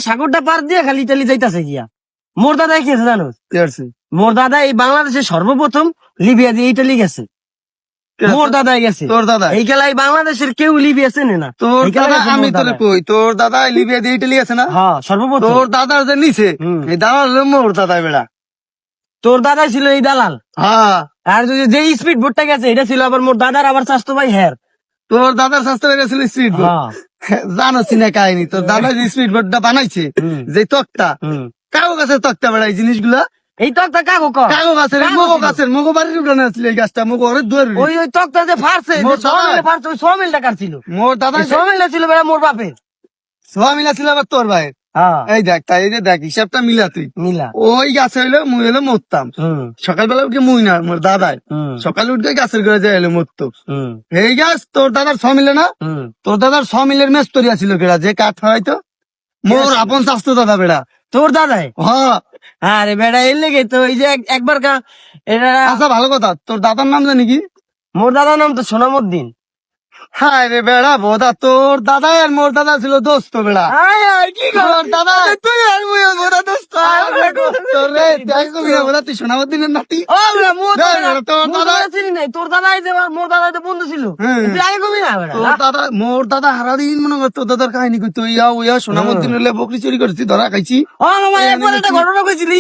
সাগরটা পার দিয়ে খালি ইটালি যাইতাছে গিয়া। মোর দাদা কি আছে জানো? মোর দাদা এই বাংলাদেশের সর্বপ্রথম লিবিয়া দিয়ে ইটালি গেছে। মোর দাদাই গেছে। তোর দাদা এই খেলায় বাংলাদেশের কেউ লিবিয়া চেনে না। তোর এই খেলায় দাদা গেছে আমি মোর তোরে দাদা। কই, তোর দাদা লিবিয়া দিয়ে ইটালি আছে না? হ্যাঁ সর্বপ্রথম। তোর দাদার যে নিছে এই দাদা মোর দাদা বেড়া। তোর দাদাই ছিল এই দালাল। হ্যাঁ আর যে স্পিড বোটটা গেছে এটা ছিল আবার মোর দাদার আবার চাস্তো ভাই হের। তোর দাদার স্বাস্থ্য হয়ে গেছিল স্পিড বোট। হ্যাঁ জানোস না কাহিনী, তোর দাদা যে স্পিড বোটটা বানাইছে যে তক্তা, কাগো গাছের তক্তা বেড়া এই জিনিসগুলা। এই তক্তা কাগো কর। কাগো গাছের মগো বাড়ির উঠানে আসছিল এই গাছটা, মগো ঘরের দুয়ার। ওই তক্তা যে ফারছে, মোর দাদা- ফারছে ওই 100 মিল টাকার ছিল। মোর দাদা 100 মিল ছিল বেড়া মোর বাপের। সবাই মিলা ছিল আবার তোর ভাই। হ্যাঁ এই দেখ তাই যে দেখ হিসাবটা মিলা তুই। মিলা। ওই গাছে হইলো মুই হইলো মরতাম সকালবেলা উঠে, মুই না মোর দাদাই সকালে উঠে গাছের গোড়ায় যাই এলো মরতো। এই গাছ তোর দাদার 100 মিলে না, তোর দাদার 100 মিলের মেস্তরি আছিল বেড়া, যে কাঠ হয়তো মোর আপন স্বাস্থ্য দাদা বেড়া। তোর দাদাই? হ্যাঁ আরে বেড়া এর লেগে তো এই যে একবার এটা। আচ্ছা ভালো কথা, তোর দাদার নাম জানি কি? মোর দাদার নাম তো সোনামুদ্দিন। হায় রে বেড়া বোধা, তোর দাদা আর মোর দাদা ছিল দোস্ত বেড়া। কি তোর দাদা তুই আর মুই মোরা দোস্ত। তোর রে দেখো মিয়া বোধা তুই সোনামুদ্দিনের নাতি। ও বেড়া মোর তোর দাদা চিনি নাই। তোর দাদা এই যে মোর দাদা তো বন্ধু ছিল। তুই আগে কবি না বেড়া। তোর দাদা মোর দাদা হারাদিন মনে কর তোর দাদার কাহিনী করতো, ইয়া সোনামুদ্দিন হলে বকরি চুরি করছি ধরা খাইছি। ও মামা একবার একটা ঘটনা কইছিলি।